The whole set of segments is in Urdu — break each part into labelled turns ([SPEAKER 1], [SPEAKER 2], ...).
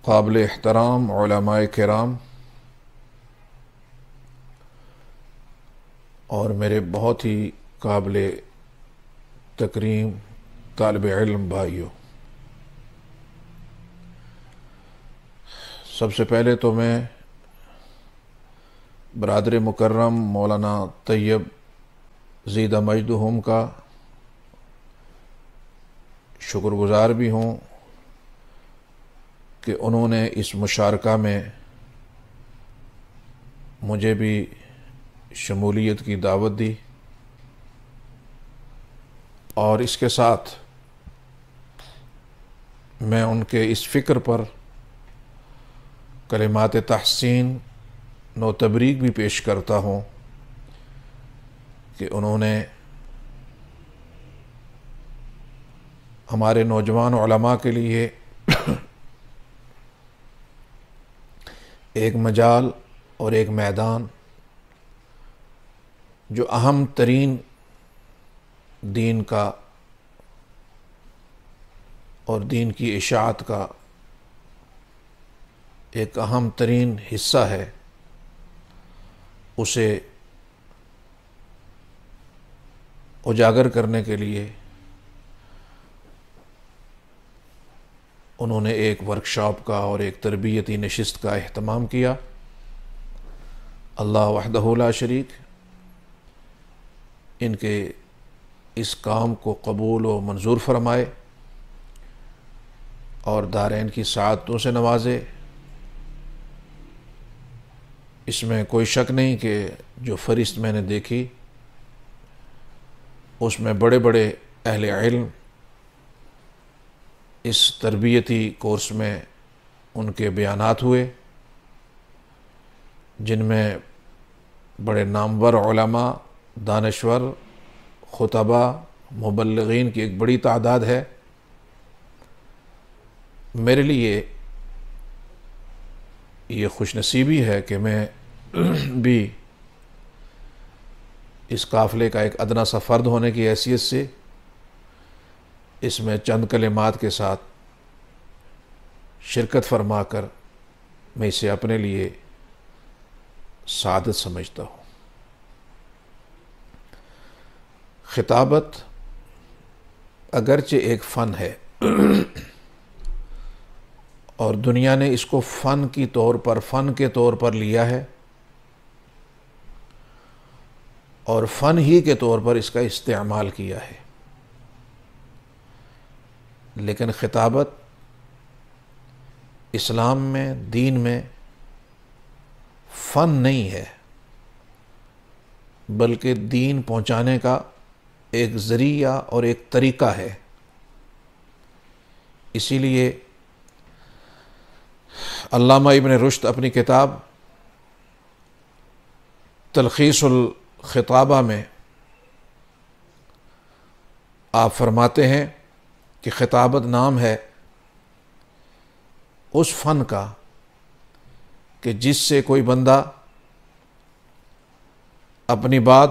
[SPEAKER 1] قابل احترام علماء کرام اور میرے بہت ہی قابل تکریم طالب علم بھائیوں، سب سے پہلے تو میں برادر مکرم مولانا طیب زیدہ مجدہم کا شکر گزار بھی ہوں کہ انہوں نے اس مشارکہ میں مجھے بھی شمولیت کی دعوت دی، اور اس کے ساتھ میں ان کے اس فکر پر کلمات تحسین و تبریک بھی پیش کرتا ہوں کہ انہوں نے ہمارے نوجوان علماء کے لیے ایک مجال اور ایک میدان جو اہم ترین دین کا اور دین کی اشاعت کا ایک اہم ترین حصہ ہے، اسے اجاگر کرنے کے لیے انہوں نے ایک ورکشاپ کا اور ایک تربیتی نشست کا اہتمام کیا۔ اللہ وحدہ لا شریک ان کے اس کام کو قبول و منظور فرمائے اور دارین کی سعادتوں سے نوازے۔ اس میں کوئی شک نہیں کہ جو فہرست میں نے دیکھی اس میں بڑے بڑے اہل علم اس تربیتی کورس میں ان کے بیانات ہوئے، جن میں بڑے نامور علماء، دانشور، خطباء، مبلغین کی ایک بڑی تعداد ہے۔ میرے لیے یہ خوش نصیبی ہے کہ میں بھی اس قافلے کا ایک ادنا سا فرد ہونے کی حیثیت سے اس میں چند کلمات کے ساتھ شرکت فرما کر میں اسے اپنے لیے سعادت سمجھتا ہوں۔ خطابت اگرچہ ایک فن ہے اور دنیا نے اس کو فن کے طور پر لیا ہے اور فن ہی کے طور پر اس کا استعمال کیا ہے، لیکن خطابت اسلام میں، دین میں فن نہیں ہے، بلکہ دین پہنچانے کا ایک ذریعہ اور ایک طریقہ ہے۔ اسی لیے علامہ ابن رشد اپنی کتاب تلخیص الخطابہ میں آپ فرماتے ہیں کہ خطابت نام ہے اس فن کا کہ جس سے کوئی بندہ اپنی بات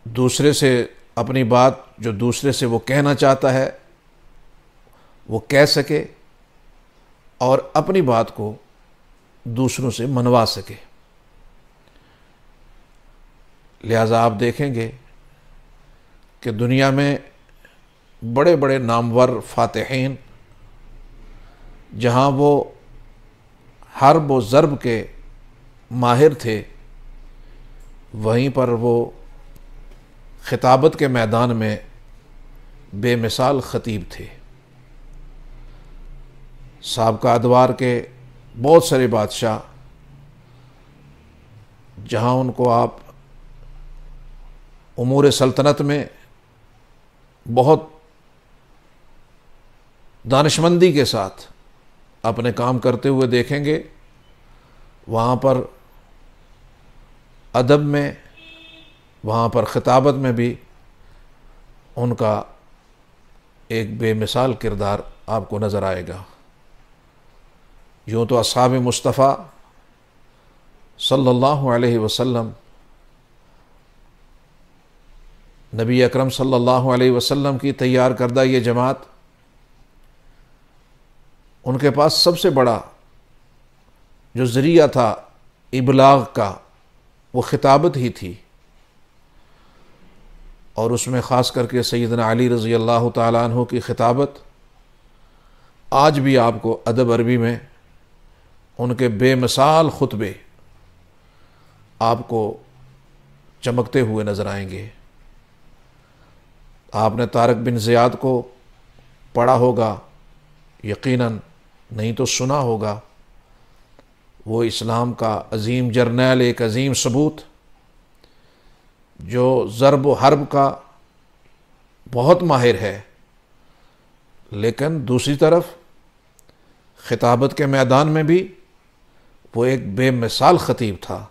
[SPEAKER 1] دوسرے سے اپنی بات جو دوسرے سے وہ کہنا چاہتا ہے وہ کہہ سکے اور اپنی بات کو دوسروں سے منوا سکے۔ لہذا آپ دیکھیں گے کہ دنیا میں بڑے بڑے نامور فاتحین جہاں وہ حرب و ضرب کے ماہر تھے، وہیں پر وہ خطابت کے میدان میں بے مثال خطیب تھے۔ سابقہ ادوار کے بہت سارے بادشاہ جہاں ان کو آپ امور سلطنت میں بہت دانشمندی کے ساتھ اپنے کام کرتے ہوئے دیکھیں گے، وہاں پر ادب میں، وہاں پر خطابت میں بھی ان کا ایک بے مثال کردار آپ کو نظر آئے گا۔ یوں تو اصحاب مصطفیٰ صلی اللہ علیہ وسلم، نبی اکرم صلی اللہ علیہ وسلم کی تیار کردہ یہ جماعت ان کے پاس سب سے بڑا جو ذریعہ تھا ابلاغ کا وہ خطابت ہی تھی، اور اس میں خاص کر کے سیدنا علی رضی اللہ تعالیٰ عنہ کی خطابت آج بھی آپ کو ادب عربی میں ان کے بے مثال خطبے آپ کو چمکتے ہوئے نظر آئیں گے۔ آپ نے طارق بن زیاد کو پڑھا ہوگا یقیناً، نہیں تو سنا ہوگا۔ وہ اسلام کا عظیم جرنیل، ایک عظیم ثبوت، جو ضرب و حرب کا بہت ماہر ہے، لیکن دوسری طرف خطابت کے میدان میں بھی وہ ایک بے مثال خطیب تھا،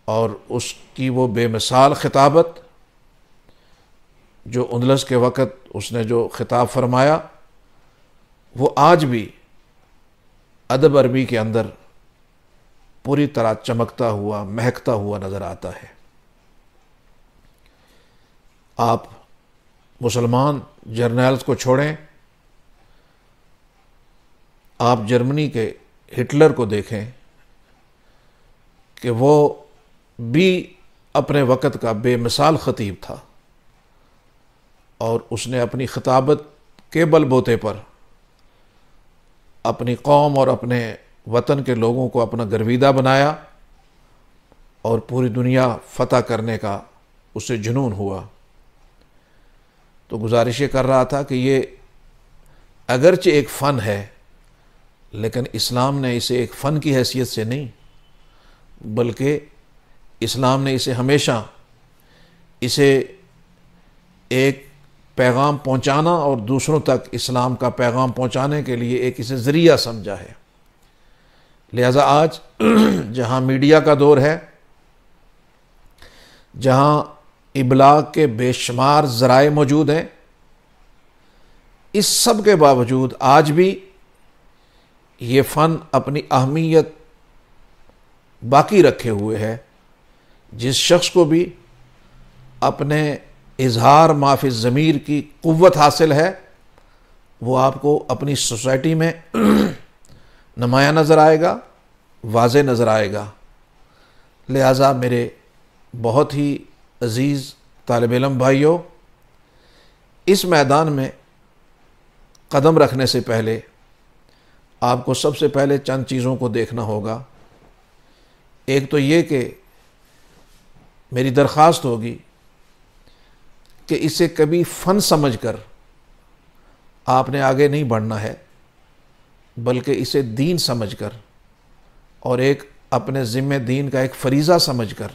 [SPEAKER 1] اور اس کی وہ بے مثال خطابت جو اندلس کے وقت اس نے جو خطاب فرمایا، وہ آج بھی ادب عربی کے اندر پوری طرح چمکتا ہوا، مہکتا ہوا نظر آتا ہے۔ آپ مسلمان جرنیلز کو چھوڑیں، آپ جرمنی کے ہٹلر کو دیکھیں کہ وہ بھی اپنے وقت کا بے مثال خطیب تھا، اور اس نے اپنی خطابت کے بل بوتے پر اپنی قوم اور اپنے وطن کے لوگوں کو اپنا گرویدہ بنایا، اور پوری دنیا فتح کرنے کا اسے جنون ہوا۔ تو گزارش یہ کر رہا تھا کہ یہ اگرچہ ایک فن ہے، لیکن اسلام نے اسے ایک فن کی حیثیت سے نہیں، بلکہ اسلام نے اسے ہمیشہ اسے ایک پیغام پہنچانا اور دوسروں تک اسلام کا پیغام پہنچانے کے لیے ایک اسے ذریعہ سمجھا ہے۔ لہذا آج جہاں میڈیا کا دور ہے، جہاں ابلاغ کے بے شمار ذرائع موجود ہیں، اس سب کے باوجود آج بھی یہ فن اپنی اہمیت باقی رکھے ہوئے ہے۔ جس شخص کو بھی اپنے اظہار ما فی الضمیر کی قوت حاصل ہے، وہ آپ کو اپنی سوسائٹی میں نمایاں نظر آئے گا، واضح نظر آئے گا۔ لہٰذا میرے بہت ہی عزیز طالب علم بھائیوں، اس میدان میں قدم رکھنے سے پہلے آپ کو سب سے پہلے چند چیزوں کو دیکھنا ہوگا۔ ایک تو یہ کہ میری درخواست ہوگی کہ اسے کبھی فن سمجھ کر آپ نے آگے نہیں بڑھنا ہے، بلکہ اسے دین سمجھ کر اور ایک اپنے ذمہ دین کا ایک فریضہ سمجھ کر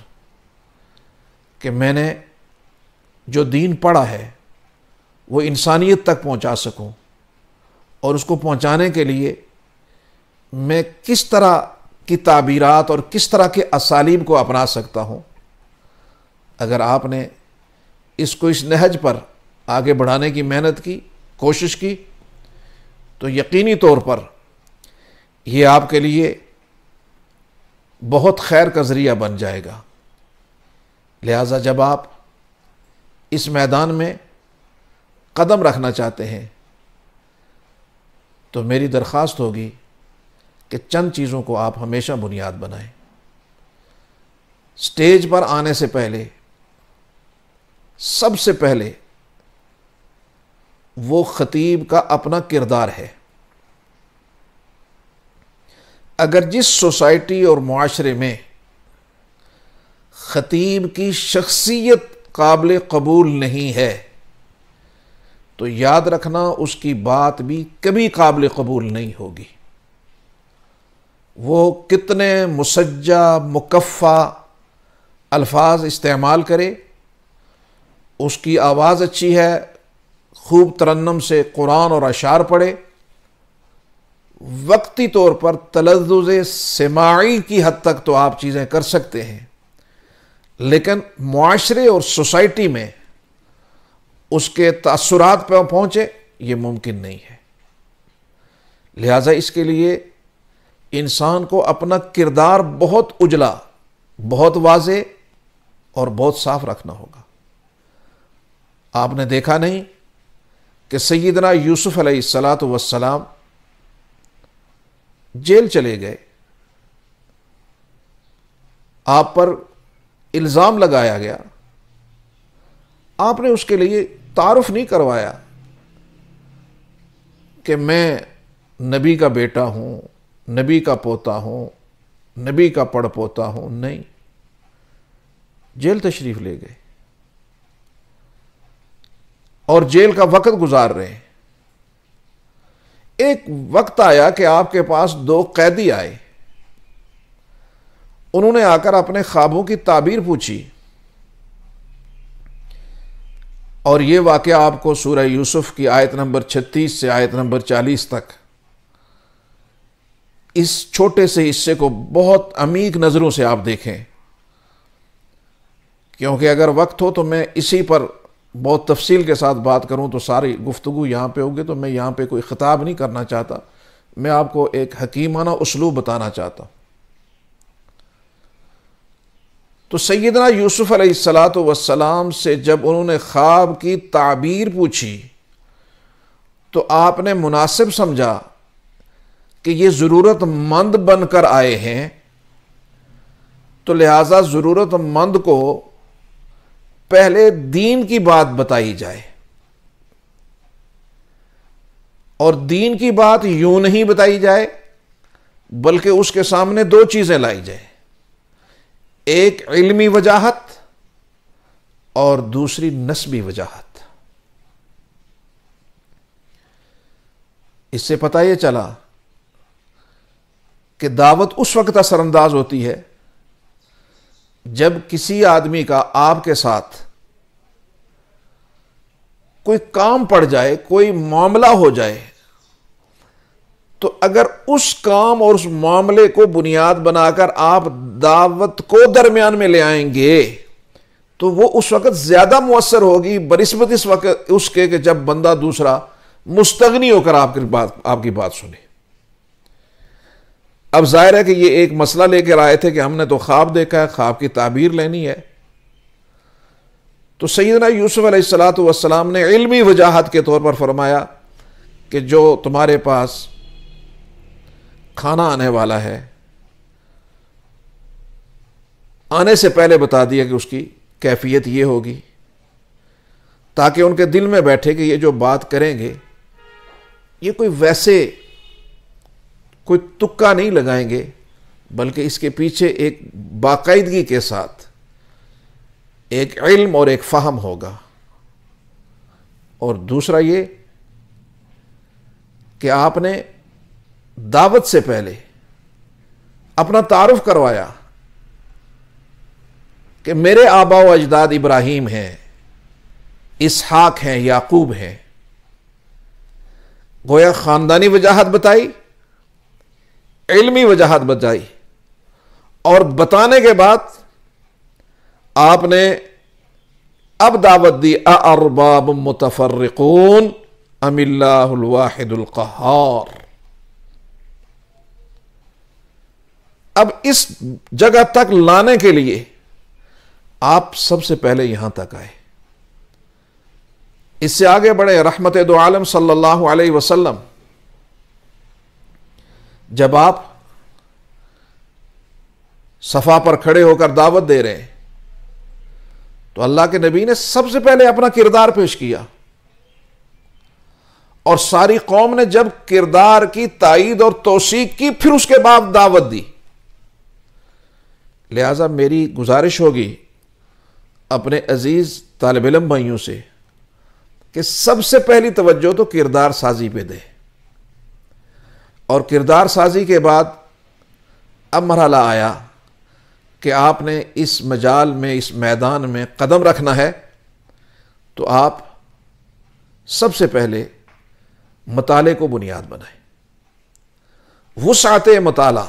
[SPEAKER 1] کہ میں نے جو دین پڑھا ہے وہ انسانیت تک پہنچا سکوں، اور اس کو پہنچانے کے لیے میں کس طرح کی تعبیرات اور کس طرح کے اسالیب کو اپنا سکتا ہوں۔ اگر آپ نے اس کو اس نہج پر آگے بڑھانے کی محنت کی، کوشش کی، تو یقینی طور پر یہ آپ کے لیے بہت خیر کا ذریعہ بن جائے گا۔ لہٰذا جب آپ اس میدان میں قدم رکھنا چاہتے ہیں تو میری درخواست ہوگی کہ چند چیزوں کو آپ ہمیشہ بنیاد بنائیں۔ سٹیج پر آنے سے پہلے سب سے پہلے وہ خطیب کا اپنا کردار ہے۔ اگر جس سوسائٹی اور معاشرے میں خطیب کی شخصیت قابل قبول نہیں ہے تو یاد رکھنا اس کی بات بھی کبھی قابل قبول نہیں ہوگی۔ وہ کتنے مسجع مکفّا الفاظ استعمال کرے، اس کی آواز اچھی ہے، خوب ترنم سے قرآن اور اشعار پڑھے، وقتی طور پر تلذذ سماعی کی حد تک تو آپ چیزیں کر سکتے ہیں، لیکن معاشرے اور سوسائٹی میں اس کے تاثرات پہ پہنچے یہ ممکن نہیں ہے۔ لہٰذا اس کے لیے انسان کو اپنا کردار بہت اجلا، بہت واضح اور بہت صاف رکھنا ہوگا۔ آپ نے دیکھا نہیں کہ سیدنا یوسف علیہ السلام جیل چلے گئے، آپ پر الزام لگایا گیا، آپ نے اس کے لیے تعارف نہیں کروایا کہ میں نبی کا بیٹا ہوں، نبی کا پوتا ہوں، نبی کا پڑ پوتا ہوں، نہیں، جیل تشریف لے گئے اور جیل کا وقت گزار رہے ہیں۔ ایک وقت آیا کہ آپ کے پاس 2 قیدی آئے، انہوں نے آ کر اپنے خوابوں کی تعبیر پوچھی، اور یہ واقعہ آپ کو سورہ یوسف کی آیت نمبر 36 سے آیت نمبر 40 تک اس چھوٹے سے حصے کو بہت عمیق نظروں سے آپ دیکھیں، کیونکہ اگر وقت ہو تو میں اسی پر بہت تفصیل کے ساتھ بات کروں تو ساری گفتگو یہاں پہ ہوگی، تو میں یہاں پہ کوئی خطاب نہیں کرنا چاہتا، میں آپ کو ایک حکیمانہ اسلوب بتانا چاہتا ہوں۔ تو سیدنا یوسف علیہ السلام سے جب انہوں نے خواب کی تعبیر پوچھی تو آپ نے مناسب سمجھا کہ یہ ضرورت مند بن کر آئے ہیں، تو لہٰذا ضرورت مند کو پہلے دین کی بات بتائی جائے، اور دین کی بات یوں نہیں بتائی جائے بلکہ اس کے سامنے 2 چیزیں لائی جائے، ایک علمی وجاہت اور دوسری نسبی وجاہت۔ اس سے پتہ یہ چلا کہ دعوت اس وقت اثر انداز ہوتی ہے جب کسی آدمی کا آپ کے ساتھ کوئی کام پڑ جائے، کوئی معاملہ ہو جائے، تو اگر اس کام اور اس معاملے کو بنیاد بنا کر آپ دعوت کو درمیان میں لے آئیں گے تو وہ اس وقت زیادہ مؤثر ہوگی بنسبت اس وقت اس کے کہ جب بندہ دوسرا مستغنی ہو کر آپ کی بات سنے۔ اب ظاہر ہے کہ یہ ایک مسئلہ لے کر آئے تھے کہ ہم نے تو خواب دیکھا ہے، خواب کی تعبیر لینی ہے، تو سیدنا یوسف علیہ السلام نے علمی وجاہت کے طور پر فرمایا کہ جو تمہارے پاس کھانا آنے والا ہے، آنے سے پہلے بتا دیا کہ اس کی کیفیت یہ ہوگی، تاکہ ان کے دل میں بیٹھے کہ یہ جو بات کریں گے یہ کوئی ویسے کوئی تکا نہیں لگائیں گے، بلکہ اس کے پیچھے ایک باقاعدگی کے ساتھ ایک علم اور ایک فہم ہوگا۔ اور دوسرا یہ کہ آپ نے دعوت سے پہلے اپنا تعارف کروایا کہ میرے آبا و اجداد ابراہیم ہیں، اسحاق ہیں، یعقوب ہیں، گویا خاندانی وجاہت بتائی، علمی وجاہت بتائی، اور بتانے کے بعد آپ نے اب دعوت دی اَأَرْبَابٌ مُتَفَرِّقُونَ ام اللہ الواحد القہار۔ اب اس جگہ تک لانے کے لیے آپ سب سے پہلے یہاں تک آئے۔ اس سے آگے بڑھے رحمت دو عالم صلی اللہ علیہ وسلم، جب آپ صفا پر کھڑے ہو کر دعوت دے رہے ہیں تو اللہ کے نبی نے سب سے پہلے اپنا کردار پیش کیا، اور ساری قوم نے جب کردار کی تائید اور توثیق کی پھر اس کے بعد دعوت دی۔ لہذا میری گزارش ہوگی اپنے عزیز طالب علم بھائیوں سے کہ سب سے پہلی توجہ تو کردار سازی پہ دے، اور کردار سازی کے بعد اب مرحلہ آیا کہ آپ نے اس مجال میں، اس میدان میں قدم رکھنا ہے، تو آپ سب سے پہلے مطالعے کو بنیاد بنائیں۔ وسعت مطالعہ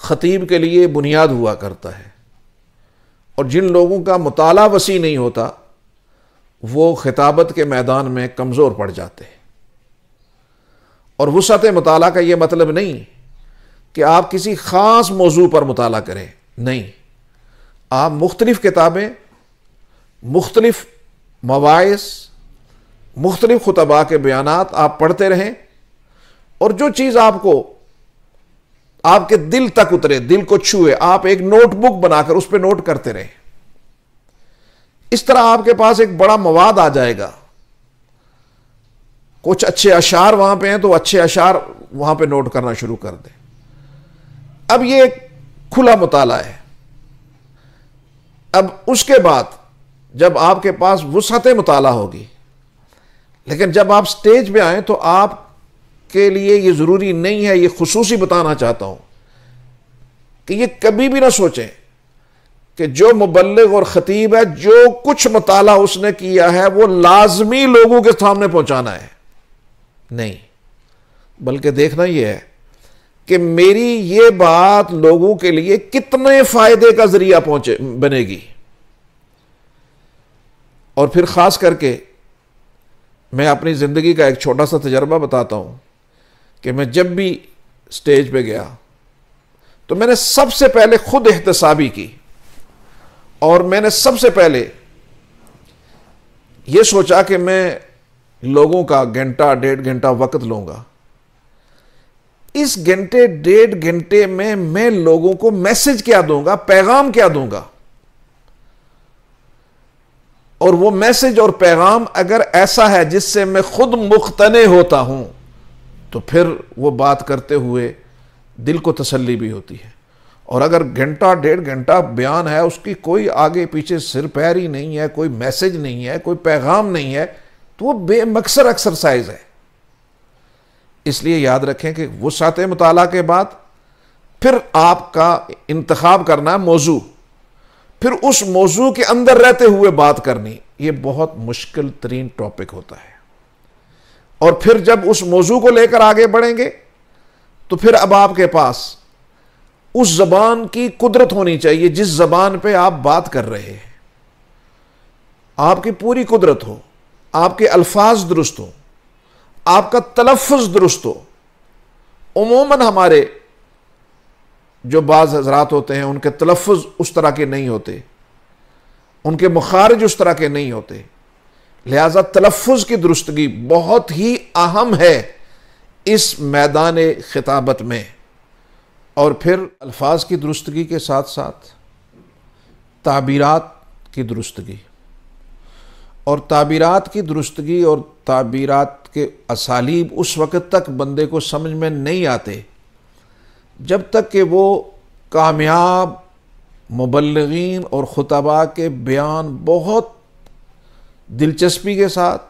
[SPEAKER 1] خطیب کے لیے بنیاد ہوا کرتا ہے، اور جن لوگوں کا مطالعہ وسیع نہیں ہوتا وہ خطابت کے میدان میں کمزور پڑ جاتے ہیں۔ اور وسعت مطالعہ کا یہ مطلب نہیں کہ آپ کسی خاص موضوع پر مطالعہ کریں، نہیں، آپ مختلف کتابیں، مختلف مواعظ، مختلف خطباء کے بیانات آپ پڑھتے رہیں، اور جو چیز آپ کو آپ کے دل تک اترے، دل کو چھوئے، آپ ایک نوٹ بک بنا کر اس پہ نوٹ کرتے رہیں۔ اس طرح آپ کے پاس ایک بڑا مواد آ جائے گا۔ کچھ اچھے اشعار وہاں پہ ہیں تو اچھے اشعار وہاں پہ نوٹ کرنا شروع کر دیں۔ اب یہ ایک کھلا مطالعہ ہے۔ اب اس کے بعد جب آپ کے پاس وسعت مطالعہ ہوگی، لیکن جب آپ سٹیج پہ آئیں تو آپ کے لیے یہ ضروری نہیں ہے، یہ خصوصی بتانا چاہتا ہوں کہ یہ کبھی بھی نہ سوچیں کہ جو مبلغ اور خطیب ہے جو کچھ مطالعہ اس نے کیا ہے وہ لازمی لوگوں کے سامنے پہنچانا ہے، نہیں، بلکہ دیکھنا یہ ہے کہ میری یہ بات لوگوں کے لیے کتنے فائدے کا ذریعہ بنے گی۔ اور پھر خاص کر کے میں اپنی زندگی کا ایک چھوٹا سا تجربہ بتاتا ہوں کہ میں جب بھی سٹیج پہ گیا تو میں نے سب سے پہلے خود احتسابی کی، اور میں نے سب سے پہلے یہ سوچا کہ میں لوگوں کا گھنٹہ 1.5 گھنٹہ وقت لوں گا۔ اس گھنٹے 1.5 گھنٹے میں لوگوں کو میسج کیا دوں گا، پیغام کیا دوں گا، اور وہ میسج اور پیغام اگر ایسا ہے جس سے میں خود مقتنع ہوتا ہوں تو پھر وہ بات کرتے ہوئے دل کو تسلی بھی ہوتی ہے۔ اور اگر گھنٹہ 1.5 گھنٹہ بیان ہے، اس کی کوئی آگے پیچھے سر پیر ہی نہیں ہے، کوئی میسج نہیں ہے، کوئی پیغام نہیں ہے، تو وہ بے مقصر ایکسرسائز ہے۔ اس لیے یاد رکھیں کہ وسعت مطالعہ کے بعد پھر آپ کا انتخاب کرنا ہے موضوع، پھر اس موضوع کے اندر رہتے ہوئے بات کرنی، یہ بہت مشکل ترین ٹاپک ہوتا ہے۔ اور پھر جب اس موضوع کو لے کر آگے بڑھیں گے تو پھر اب آپ کے پاس اس زبان کی قدرت ہونی چاہیے جس زبان پہ آپ بات کر رہے ہیں، آپ کی پوری قدرت ہو، آپ کے الفاظ درست ہو، آپ کا تلفظ درست ہو۔ عموماً ہمارے جو بعض حضرات ہوتے ہیں ان کے تلفظ اس طرح کے نہیں ہوتے، ان کے مخارج اس طرح کے نہیں ہوتے، لہذا تلفظ کی درستگی بہت ہی اہم ہے اس میدان خطابت میں۔ اور پھر الفاظ کی درستگی کے ساتھ ساتھ تعبیرات کی درستگی، اور تعبیرات کی درستگی اور تعبیرات کے اسالیب اس وقت تک بندے کو سمجھ میں نہیں آتے جب تک کہ وہ کامیاب مبلغین اور خطباء کے بیان بہت دلچسپی کے ساتھ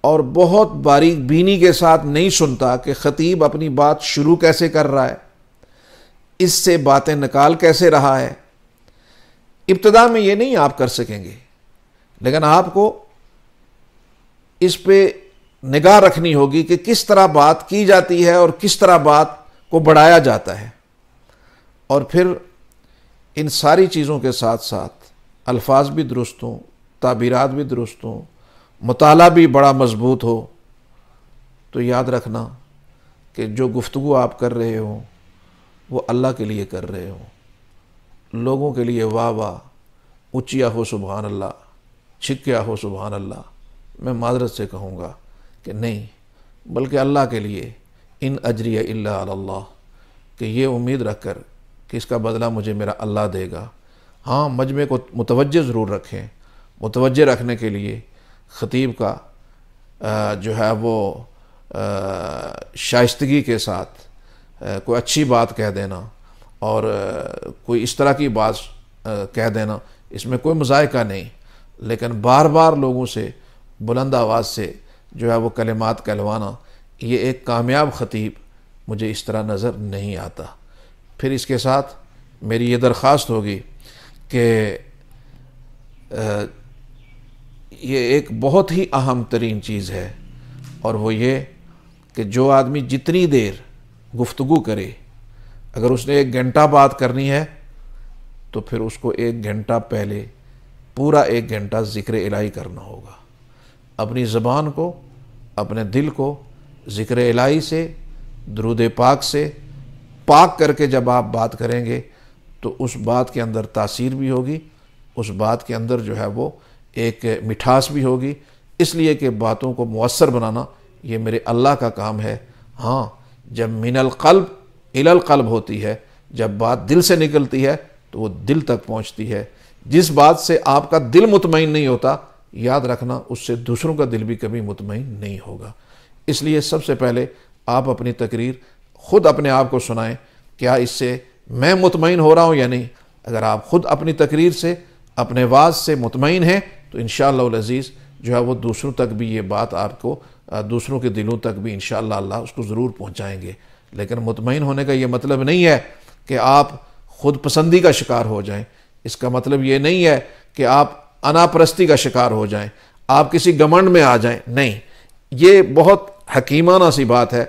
[SPEAKER 1] اور بہت باریک بینی کے ساتھ نہیں سنتا کہ خطیب اپنی بات شروع کیسے کر رہا ہے، اس سے باتیں نکال کیسے رہا ہے۔ ابتدا میں یہ نہیں آپ کر سکیں گے، لیکن آپ کو اس پہ نگاہ رکھنی ہوگی کہ کس طرح بات کی جاتی ہے اور کس طرح بات کو بڑھایا جاتا ہے۔ اور پھر ان ساری چیزوں کے ساتھ ساتھ الفاظ بھی درست ہوں، تعبیرات بھی درست ہوں، مطالعہ بھی بڑا مضبوط ہو، تو یاد رکھنا کہ جو گفتگو آپ کر رہے ہوں وہ اللہ کے لیے کر رہے ہوں، لوگوں کے لیے واہ واہ، اچیا ہو سبحان اللہ، چھکیا ہو سبحان اللہ، میں معذرت سے کہوں گا کہ نہیں، بلکہ اللہ کے لیے، ان اجری الا علی اللہ، کہ یہ امید رکھ کر کہ اس کا بدلہ مجھے میرا اللہ دے گا۔ ہاں، مجمع کو متوجہ ضرور رکھیں، متوجہ رکھنے کے لیے خطیب کا جو ہے وہ شائستگی کے ساتھ کوئی اچھی بات کہہ دینا اور کوئی اس طرح کی بات کہہ دینا، اس میں کوئی مذائقہ نہیں، لیکن بار بار لوگوں سے بلند آواز سے جو ہے وہ کلمات کہلوانا، یہ ایک کامیاب خطیب مجھے اس طرح نظر نہیں آتا۔ پھر اس کے ساتھ میری یہ درخواست ہوگی کہ یہ ایک بہت ہی اہم ترین چیز ہے، اور وہ یہ کہ جو آدمی جتنی دیر گفتگو کرے، اگر اس نے 1 گھنٹہ بات کرنی ہے تو پھر اس کو 1 گھنٹہ پہلے پورا 1 گھنٹہ ذکر الہی کرنا ہوگا۔ اپنی زبان کو، اپنے دل کو ذکر الہی سے، درود پاک سے پاک کر کے جب آپ بات کریں گے تو اس بات کے اندر تاثیر بھی ہوگی، اس بات کے اندر جو ہے وہ ایک مٹھاس بھی ہوگی، اس لیے کہ باتوں کو مؤثر بنانا یہ میرے اللہ کا کام ہے۔ ہاں، جب من القلب الی القلب ہوتی ہے، جب بات دل سے نکلتی ہے تو وہ دل تک پہنچتی ہے۔ جس بات سے آپ کا دل مطمئن نہیں ہوتا، یاد رکھنا اس سے دوسروں کا دل بھی کبھی مطمئن نہیں ہوگا۔ اس لیے سب سے پہلے آپ اپنی تقریر خود اپنے آپ کو سنائیں، کیا اس سے میں مطمئن ہو رہا ہوں یا نہیں۔ اگر آپ خود اپنی تقریر سے، اپنے واعظ سے مطمئن ہیں تو انشاءاللہ العزیز جو ہے وہ دوسروں تک بھی یہ بات آپ کو، دوسروں کے دلوں تک بھی انشاءاللہ اللہ اس کو ضرور پہنچائیں گے۔ لیکن مطمئن ہونے کا یہ مطلب نہیں ہے کہ آپ خود پسندی کا شکار ہو جائیں، اس کا مطلب یہ نہیں ہے کہ آپ انا پرستی کا شکار ہو جائیں، آپ کسی گھمنڈ میں آ جائیں، نہیں۔ یہ بہت حکیمانہ سی بات ہے،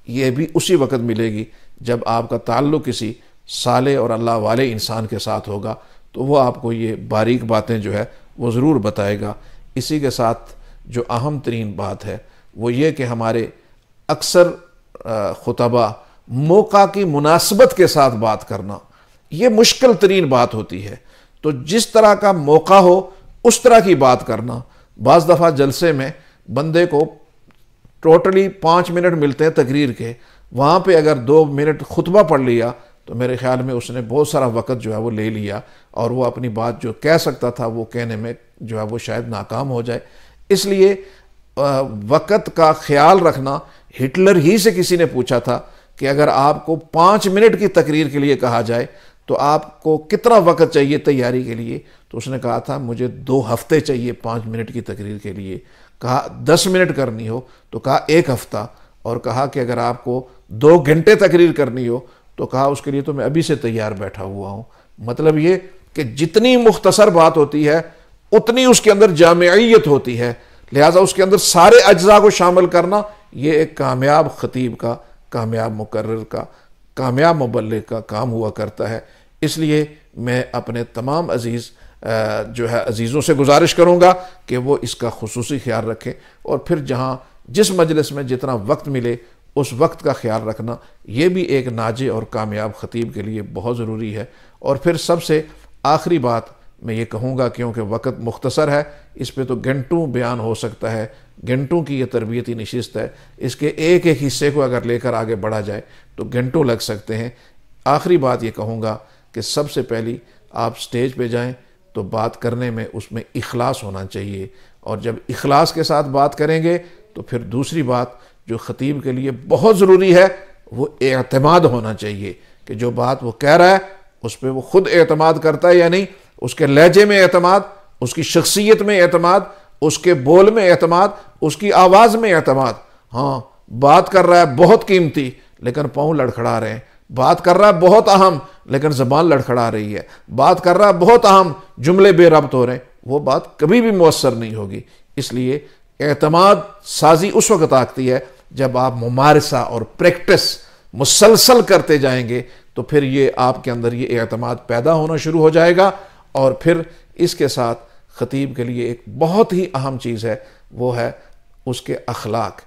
[SPEAKER 1] یہ بھی اسی وقت ملے گی جب آپ کا تعلق کسی صالح اور اللہ والے انسان کے ساتھ ہوگا، تو وہ آپ کو یہ باریک باتیں جو ہے وہ ضرور بتائے گا۔ اسی کے ساتھ جو اہم ترین بات ہے وہ یہ کہ ہمارے اکثر خطبہ موقع کی مناسبت کے ساتھ بات کرنا یہ مشکل ترین بات ہوتی ہے۔ تو جس طرح کا موقع ہو اس طرح کی بات کرنا۔ بعض دفعہ جلسے میں بندے کو ٹوٹلی 5 منٹ ملتے ہیں تقریر کے، وہاں پہ اگر 2 منٹ خطبہ پڑھ لیا تو میرے خیال میں اس نے بہت سارا وقت جو ہے وہ لے لیا، اور وہ اپنی بات جو کہہ سکتا تھا وہ کہنے میں جو ہے وہ شاید ناکام ہو جائے۔ اس لیے وقت کا خیال رکھنا، ہٹلر ہی سے کسی نے پوچھا تھا کہ اگر آپ کو 5 منٹ کی تقریر کے لیے کہا جائے تو آپ کو کتنا وقت چاہیے تیاری کے لیے، تو اس نے کہا تھا مجھے 2 ہفتے چاہیے 5 منٹ کی تقریر کے لیے۔ کہا 10 منٹ کرنی ہو تو کہا 1 ہفتہ، اور کہا کہ اگر آپ کو 2 گھنٹے تقریر کرنی ہو تو کہا اس کے لیے تو میں ابھی سے تیار بیٹھا ہوا ہوں۔ مطلب یہ کہ جتنی مختصر بات ہوتی ہے اتنی اس کے اندر جامعیت ہوتی ہے، لہٰذا اس کے اندر سارے اجزاء کو شامل کرنا یہ ایک کامیاب خطیب کا، کامیاب مقرر کا، کامیاب مبلغ کا کام ہوا کرتا ہے۔ اس لیے میں اپنے تمام جو ہے عزیزوں سے گزارش کروں گا کہ وہ اس کا خصوصی خیال رکھیں، اور پھر جہاں جس مجلس میں جتنا وقت ملے اس وقت کا خیال رکھنا یہ بھی ایک ناجح اور کامیاب خطیب کے لیے بہت ضروری ہے۔ اور پھر سب سے آخری بات میں یہ کہوں گا، کیونکہ وقت مختصر ہے، اس پہ تو گھنٹوں بیان ہو سکتا ہے، گھنٹوں کی یہ تربیتی نشست ہے، اس کے ایک ایک حصے کو اگر لے کر آگے بڑھا جائے تو گھنٹوں لگ سکتے ہیں۔ آخری بات یہ کہوں گا کہ سب سے پہلی آپ سٹیج پہ جائیں تو بات کرنے میں اس میں اخلاص ہونا چاہیے، اور جب اخلاص کے ساتھ بات کریں گے تو پھر دوسری بات جو خطیب کے لیے بہت ضروری ہے وہ اعتماد ہونا چاہیے، کہ جو بات وہ کہہ رہا ہے اس پہ وہ خود اعتماد کرتا ہے یا نہیں، اس کے لہجے میں اعتماد، اس کی شخصیت میں اعتماد، اس کے بول میں اعتماد، اس کی آواز میں اعتماد۔ ہاں بات کر رہا ہے بہت قیمتی لیکن پاؤں لڑکھڑا رہے ہیں، بات کر رہا ہے بہت اہم لیکن زبان لڑکھڑا رہی ہے، بات کر رہا ہے بہت اہم جملے بے ربط ہو رہے ہیں، وہ بات کبھی بھی مؤثر نہیں ہوگی۔ اس لیے اعتماد سازی اس وقت آتی ہے جب آپ ممارسہ اور پریکٹس مسلسل کرتے جائیں گے، تو پھر یہ آپ کے اندر یہ اعتماد پیدا ہونا شروع ہو جائے گا۔ اور پھر اس کے ساتھ خطیب کے لیے ایک بہت ہی اہم چیز ہے، وہ ہے اس کے اخلاق،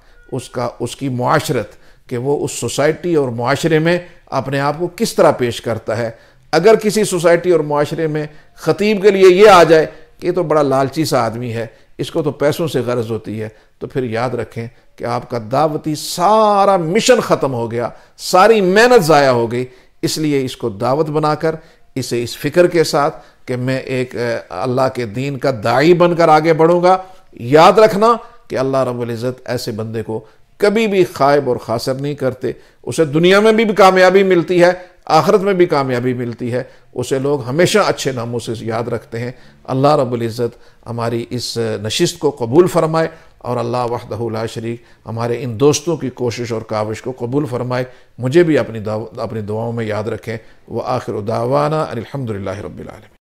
[SPEAKER 1] اس کی معاشرت، کہ وہ اس سوسائٹی اور معاشرے میں اپنے آپ کو کس طرح پیش کرتا ہے۔ اگر کسی سوسائٹی اور معاشرے میں خطیب کے لیے یہ آ جائے کہ یہ تو بڑا لالچی سا آدمی ہے، اس کو تو پیسوں سے غرض ہوتی ہے، تو پھر یاد رکھیں کہ آپ کا دعوتی سارا مشن ختم ہو گیا، ساری محنت ضائع ہو گئی۔ اس لیے اس کو دعوت بنا کر اسے اس فکر کے ساتھ کہ میں ایک اللہ کے دین کا داعی بن کر آگے بڑھوں گا، یاد رکھنا کہ اللہ رب العزت ایسے بندے کو کبھی بھی خائب اور خاسر نہیں کرتے، اسے دنیا میں بھی کامیابی ملتی ہے، آخرت میں بھی کامیابی ملتی ہے، اسے لوگ ہمیشہ اچھے ناموں سے یاد رکھتے ہیں۔ اللہ رب العزت ہماری اس نشست کو قبول فرمائے، اور اللہ وحدہ لا شریک ہمارے ان دوستوں کی کوشش اور کاوش کو قبول فرمائے۔ مجھے بھی اپنی دعاؤں میں یاد رکھیں۔ وآخر دعوانا ان الحمد للہ رب العالمین۔